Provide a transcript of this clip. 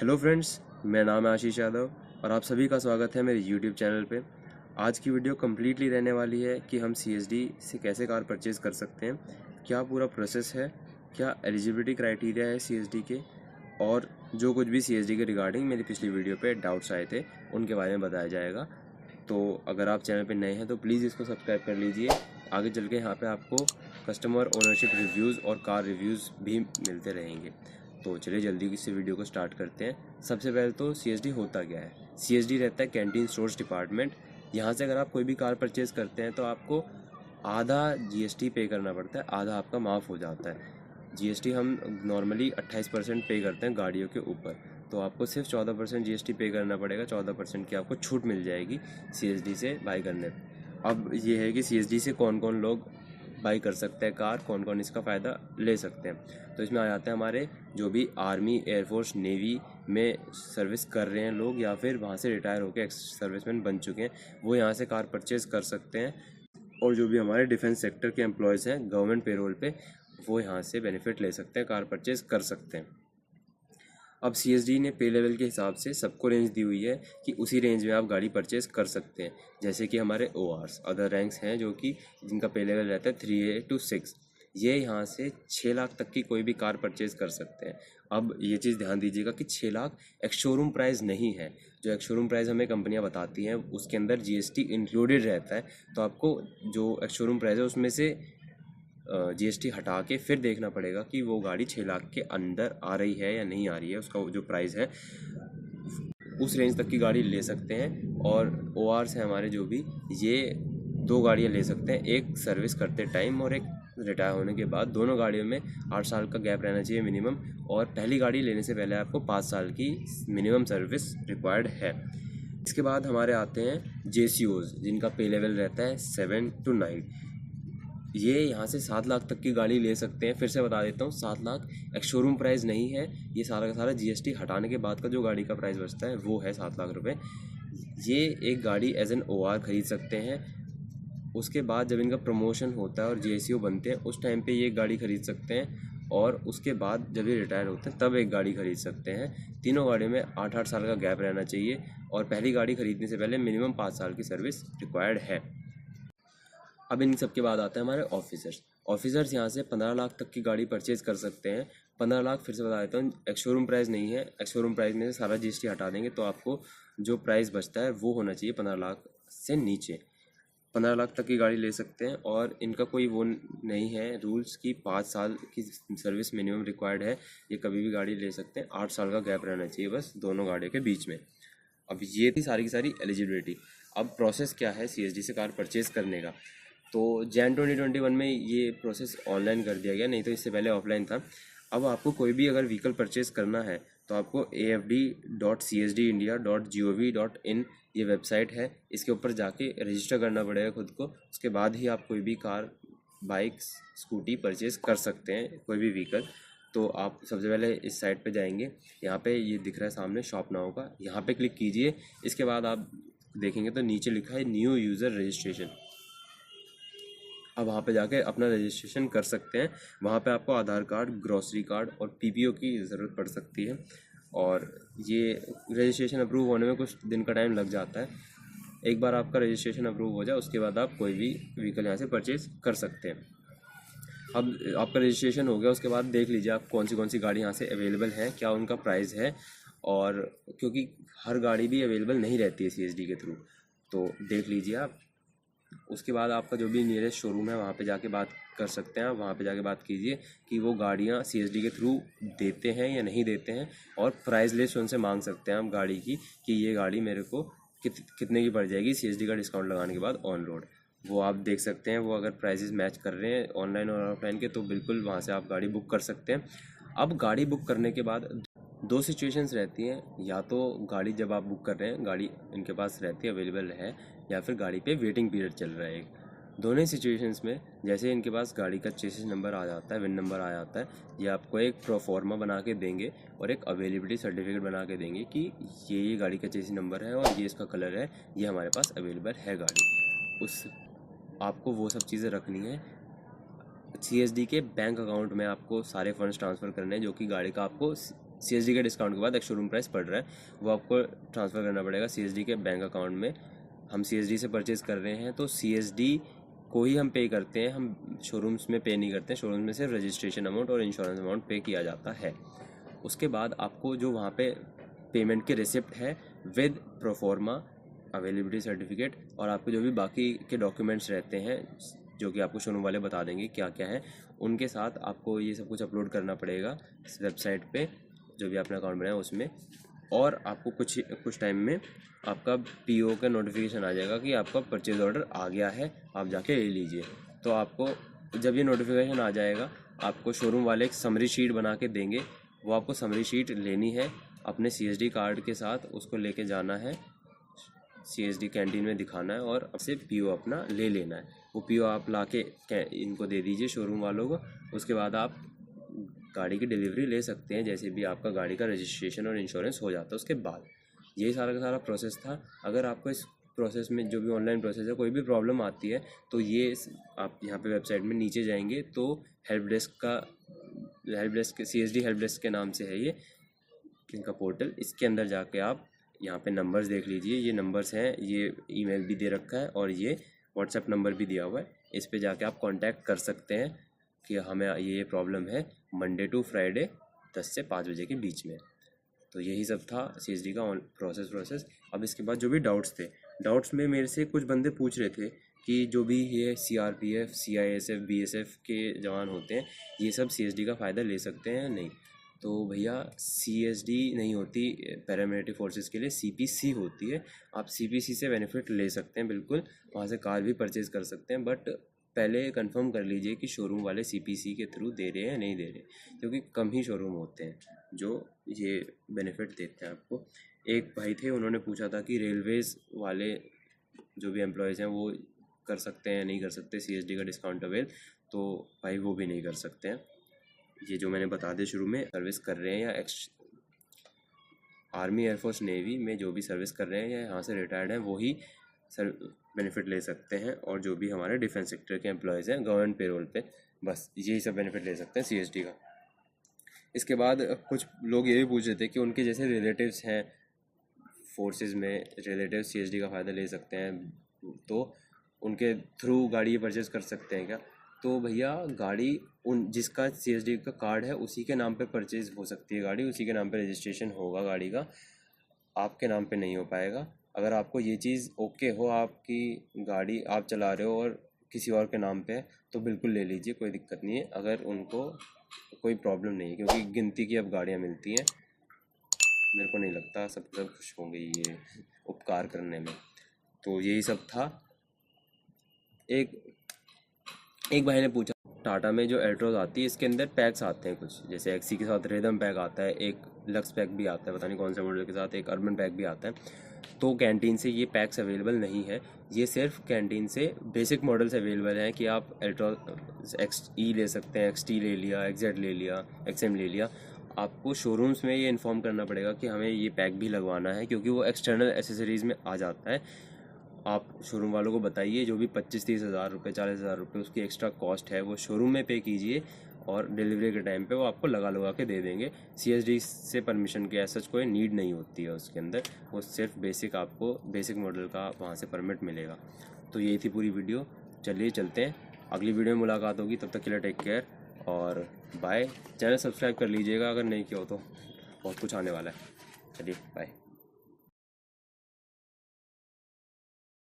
Hello friends, मेरा नाम है आशीष यादव और आप सभी का स्वागत है मेरे यूट्यूब चैनल पे। आज की वीडियो कम्प्लीटली रहने वाली है कि हम सीएसडी से कैसे कार परचेज़ कर सकते हैं, क्या पूरा प्रोसेस है, क्या एलिजिबिलिटी क्राइटेरिया है सीएसडी के, और जो कुछ भी सीएसडी के रिगार्डिंग मेरी पिछली वीडियो पे डाउट्स आए थे उनके बारे में बताया जाएगा। तो अगर आप चैनल पे नए हैं तो प्लीज़ इसको सब्सक्राइब कर लीजिए। आगे चल के यहाँ पे आपको कस्टमर ओनरशिप रिव्यूज़ और कार रिव्यूज़ भी मिलते रहेंगे। तो चलिए जल्दी से वीडियो को स्टार्ट करते हैं। सबसे पहले तो सीएसडी होता क्या है। सीएसडी रहता है कैंटीन स्टोर्स डिपार्टमेंट। यहाँ से अगर आप कोई भी कार परचेज़ करते हैं तो आपको आधा जीएसटी पे करना पड़ता है, आधा आपका माफ़ हो जाता है। जीएसटी हम नॉर्मली 28% पे करते हैं गाड़ियों के ऊपर, तो आपको सिर्फ 14% जीएसटी पे करना पड़ेगा। 14% की आपको छूट मिल जाएगी सीएसडी से बाई करने पे। अब ये है कि सीएसडी से कौन कौन लोग बाई कर सकते हैं कार, कौन कौन इसका फ़ायदा ले सकते हैं। तो इसमें आ जाते हैं हमारे जो भी आर्मी, एयरफोर्स, नेवी में सर्विस कर रहे हैं लोग, या फिर वहाँ से रिटायर होकर एक्स सर्विसमैन बन चुके हैं, वो यहाँ से कार परचेज़ कर सकते हैं। और जो भी हमारे डिफेंस सेक्टर के एम्प्लॉयज़ हैं गवर्नमेंट पेरोल पे, वो यहाँ से बेनिफिट ले सकते हैं, कार परचेज़ कर सकते हैं। अब सीएसडी ने पे लेवल के हिसाब से सबको रेंज दी हुई है कि उसी रेंज में आप गाड़ी परचेज़ कर सकते हैं। जैसे कि हमारे ओआरस अदर रैंक्स हैं जो कि जिनका पे लेवल रहता है 3A to 6, ये यहाँ से 6 लाख तक की कोई भी कार परचेज़ कर सकते हैं। अब ये चीज़ ध्यान दीजिएगा कि 6 लाख एक्स शोरूम प्राइस नहीं है। जो एक्स शोरूम प्राइस हमें कंपनियाँ बताती हैं उसके अंदर जीएसटी इंक्लूडेड रहता है, तो आपको जो एक्स शोरूम प्राइस है उसमें से जीएसटी हटा के फिर देखना पड़ेगा कि वो गाड़ी 6 लाख के अंदर आ रही है या नहीं आ रही है। उसका जो प्राइस है उस रेंज तक की गाड़ी ले सकते हैं। और ओआरस है हमारे जो भी, ये 2 गाड़ियाँ ले सकते हैं, एक सर्विस करते टाइम और एक रिटायर होने के बाद। दोनों गाड़ियों में 8 साल का गैप रहना चाहिए मिनिमम, और पहली गाड़ी लेने से पहले आपको 5 साल की मिनिमम सर्विस रिक्वायर्ड है। इसके बाद हमारे आते हैं जेसीओज, जिनका पे लेवल रहता है 7 to 9। ये यहाँ से 7 लाख तक की गाड़ी ले सकते हैं। फिर से बता देता हूँ, 7 लाख एक्स शोरूम प्राइस नहीं है, ये सारा का सारा जीएसटी हटाने के बाद का जो गाड़ी का प्राइस बचता है वो है 7 लाख रुपए। ये एक गाड़ी एज एन ओआर खरीद सकते हैं। उसके बाद जब इनका प्रमोशन होता है और जेसीओ बनते हैं उस टाइम पे ये गाड़ी खरीद सकते हैं, और उसके बाद जब ये रिटायर होते हैं तब एक गाड़ी खरीद सकते हैं। तीनों गाड़ियों में 8-8 साल का गैप रहना चाहिए, और पहली गाड़ी खरीदने से पहले मिनिमम 5 साल की सर्विस रिक्वायर्ड है। अब इन सब के बाद आते हैं हमारे ऑफिसर्स यहाँ से 15 लाख तक की गाड़ी परचेज़ कर सकते हैं। 15 लाख फिर से बता देता हूँ, एक्स शोरूम प्राइस नहीं है। एक्स शोरूम प्राइस में से सारा जीएसटी हटा देंगे तो आपको जो प्राइस बचता है वो होना चाहिए 15 लाख से नीचे। 15 लाख तक की गाड़ी ले सकते हैं, और इनका कोई वो नहीं है रूल्स की 5 साल की सर्विस मिनिमम रिक्वायर्ड है। ये कभी भी गाड़ी ले सकते हैं, 8 साल का गैप रहना चाहिए बस दोनों गाड़ियों के बीच में। अब ये थी सारी की सारी एलिजिबिलिटी। अब प्रोसेस क्या है सीएसडी से कार परचेज़ करने का। तो जैन 2021 में ये प्रोसेस ऑनलाइन कर दिया गया, नहीं तो इससे पहले ऑफलाइन था। अब आपको कोई भी अगर व्हीकल परचेज़ करना है तो आपको afd.csdindia.gov.in ये वेबसाइट है, इसके ऊपर जाके रजिस्टर करना पड़ेगा खुद को। उसके बाद ही आप कोई भी कार, बाइक, स्कूटी परचेज़ कर सकते हैं, कोई भी व्हीकल। तो आप सबसे पहले इस साइट पे जाएंगे, यहाँ पे ये दिख रहा है सामने शॉप नाउ का, यहाँ पे क्लिक कीजिए। इसके बाद आप देखेंगे तो नीचे लिखा है न्यू यूज़र रजिस्ट्रेशन। अब वहाँ पे जाके अपना रजिस्ट्रेशन कर सकते हैं। वहाँ पे आपको आधार कार्ड, ग्रॉसरी कार्ड और पीपीओ की ज़रूरत पड़ सकती है, और ये रजिस्ट्रेशन अप्रूव होने में कुछ दिन का टाइम लग जाता है। एक बार आपका रजिस्ट्रेशन अप्रूव हो जाए उसके बाद आप कोई भी व्हीकल यहाँ से परचेज़ कर सकते हैं। अब आपका रजिस्ट्रेशन हो गया, उसके बाद देख लीजिए आप कौन सी गाड़ी यहाँ से अवेलेबल है, क्या उनका प्राइस है। और क्योंकि हर गाड़ी भी अवेलेबल नहीं रहती है सीएसडी के थ्रू, तो देख लीजिए आप। उसके बाद आपका जो भी नियरेस्ट शोरूम है वहाँ पे जाके बात कर सकते हैं। आप वहाँ पे जाके बात कीजिए कि वो गाड़ियाँ सीएसडी के थ्रू देते हैं या नहीं देते हैं, और प्राइस लिस्ट उनसे मांग सकते हैं आप गाड़ी की, कि ये गाड़ी मेरे को कितने की पड़ जाएगी सीएसडी का डिस्काउंट लगाने के बाद ऑन रोड। वो आप देख सकते हैं, वो अगर प्राइसेस मैच कर रहे हैं ऑनलाइन और ऑफलाइन के तो बिल्कुल वहाँ से आप गाड़ी बुक कर सकते हैं। अब गाड़ी बुक करने के बाद 2 सिचुएशंस रहती हैं, या तो गाड़ी जब आप बुक कर रहे हैं गाड़ी इनके पास रहती है, अवेलेबल है, या फिर गाड़ी पे वेटिंग पीरियड चल रहा है। दोनों ही सिचुएशंस में जैसे इनके पास गाड़ी का चेसिस नंबर आ जाता है, विन नंबर आ जाता है, ये आपको एक प्रोफॉर्मा बना के देंगे और एक अवेलेबिलिटी सर्टिफिकेट बना के देंगे कि ये गाड़ी का चेसिस नंबर है और ये इसका कलर है, ये हमारे पास अवेलेबल है गाड़ी। उस आपको वो सब चीज़ें रखनी है। सीएसडी के बैंक अकाउंट में आपको सारे फंड्स ट्रांसफ़र करने हैं जो कि गाड़ी का आपको CSD के डिस्काउंट के बाद एक शोरूम प्राइस पड़ रहा है, वो आपको ट्रांसफ़र करना पड़ेगा CSD के बैंक अकाउंट में। हम CSD से परचेज़ कर रहे हैं तो CSD को ही हम पे करते हैं, हम शोरूम्स में पे नहीं करते हैं। शोरूम में सिर्फ रजिस्ट्रेशन अमाउंट और इंश्योरेंस अमाउंट पे किया जाता है। उसके बाद आपको जो वहाँ पे पेमेंट की रिसिप्ट है विद प्रोफॉर्मा अवेलेबिलिटी सर्टिफिकेट और आपके जो भी बाकी के डॉक्यूमेंट्स रहते हैं जो कि आपको शोरूम वाले बता देंगे क्या क्या है, उनके साथ आपको ये सब कुछ अपलोड करना पड़ेगा इस वेबसाइट पे जो भी आपने अकाउंट बनाया उसमें। और आपको कुछ टाइम में आपका PO का नोटिफिकेशन आ जाएगा कि आपका परचेज़ ऑर्डर आ गया है, आप जाके ले लीजिए। तो आपको जब ये नोटिफिकेशन आ जाएगा आपको शोरूम वाले एक समरी शीट बना के देंगे, वो आपको समरी शीट लेनी है अपने CSD कार्ड के साथ, उसको लेके जाना है CSD कैंटीन में दिखाना है और आपसे PO अपना ले लेना है। वो PO आप लाके इनको दे दीजिए शोरूम वालों को। उसके बाद आप गाड़ी की डिलीवरी ले सकते हैं जैसे भी आपका गाड़ी का रजिस्ट्रेशन और इंश्योरेंस हो जाता है उसके बाद। यही सारा का सारा प्रोसेस था। अगर आपको इस प्रोसेस में जो भी ऑनलाइन प्रोसेस है कोई भी प्रॉब्लम आती है तो ये आप यहाँ पे वेबसाइट में नीचे जाएंगे तो help desk CSD help desk के नाम से है ये इनका पोर्टल। इसके अंदर जाके आप यहाँ पे नंबर्स देख लीजिए, ये नंबर्स हैं, ये ईमेल भी दे रखा है और ये व्हाट्सएप नंबर भी दिया हुआ है। इस पे जाके आप कांटेक्ट कर सकते हैं कि हमें ये प्रॉब्लम है मंडे टू फ्राइडे 10 से 5 बजे के बीच में। तो यही सब था CSD का प्रोसेस। अब इसके बाद जो भी डाउट्स में मेरे से कुछ बंदे पूछ रहे थे कि जो भी ये CRPF CISF BSF के जवान होते हैं ये सब CSD का फ़ायदा ले सकते हैं नहीं। तो भैया CSD नहीं होती पैरामिलिट्री फोर्सेस के लिए, CPC होती है। आप CPC से बेनिफिट ले सकते हैं बिल्कुल, वहाँ से कार भी परचेज़ कर सकते हैं, बट पहले कंफर्म कर लीजिए कि शोरूम वाले CPC के थ्रू दे रहे हैं या नहीं दे रहे, क्योंकि कम ही शोरूम होते हैं जो ये बेनिफिट देते हैं आपको। एक भाई थे उन्होंने पूछा था कि रेलवेज़ वाले जो भी एम्प्लॉयज़ हैं वो कर सकते हैं नहीं कर सकते CSD का डिस्काउंट अवेल, तो भाई वो भी नहीं कर सकते हैं। ये जो मैंने बता दिया शुरू में सर्विस कर रहे हैं या आर्मी एयरफोर्स नेवी में जो भी सर्विस कर रहे हैं या यहाँ से रिटायर्ड हैं वही सर बेनिफिट ले सकते हैं, और जो भी हमारे डिफेंस सेक्टर के एम्प्लॉयज़ हैं गवर्नमेंट पेरोल पे बस यही सब बेनिफिट ले सकते हैं CSD का। इसके बाद कुछ लोग ये भी पूछ रहे थे कि उनके जैसे रिलेटिव्स हैं फोर्सेस में, रिलेटिव CSD का फ़ायदा ले सकते हैं तो उनके थ्रू गाड़ी परचेज़ कर सकते हैं क्या? तो भैया गाड़ी जिसका CSD का कार्ड है उसी के नाम पे परचेज़ हो सकती है गाड़ी, उसी के नाम पे रजिस्ट्रेशन होगा गाड़ी का, आपके नाम पे नहीं हो पाएगा। अगर आपको ये चीज़ ओके हो, आपकी गाड़ी आप चला रहे हो और किसी और के नाम पे है तो बिल्कुल ले लीजिए, कोई दिक्कत नहीं है। अगर उनको कोई प्रॉब्लम नहीं है क्योंकि गिनती की अब गाड़ियाँ मिलती हैं, मेरे को नहीं लगता सब खुश होंगे ये उपकार करने में। तो यही सब था। एक भाई ने पूछा टाटा में जो एल्ट्रोज आती है इसके अंदर पैक्स आते हैं कुछ, जैसे XC के साथ रिदम पैक आता है, एक लक्स पैक भी आता है, पता नहीं कौन से मॉडल के साथ, एक अर्बन पैक भी आता है। तो कैंटीन से ये पैक्स अवेलेबल नहीं है, ये सिर्फ कैंटीन से बेसिक मॉडल्स अवेलेबल हैं कि आप एल्ट्रोज XE ले सकते हैं, XT ले लिया, XZ ले लिया, XM ले लिया। आपको शोरूम्स में ये इन्फॉर्म करना पड़ेगा कि हमें ये पैक भी लगवाना है क्योंकि वो एक्सटर्नल एसेसरीज़ में आ जाता है। आप शोरूम वालों को बताइए जो भी 25-30 हज़ार रुपये 40 हज़ार रुपये उसकी एक्स्ट्रा कॉस्ट है वो शोरूम में पे कीजिए और डिलीवरी के टाइम पे वो आपको लगा के दे देंगे। CSD से परमिशन की ऐसा कोई नीड नहीं होती है उसके अंदर, वो सिर्फ आपको बेसिक मॉडल का वहाँ से परमिट मिलेगा। तो यही थी पूरी वीडियो, चलिए चलते हैं, अगली वीडियो में मुलाकात होगी, तब तक के लिए टेक केयर और बाय। चैनल सब्सक्राइब कर लीजिएगा अगर नहीं किया हो तो, बहुत कुछ आने वाला है। चलिए बाय।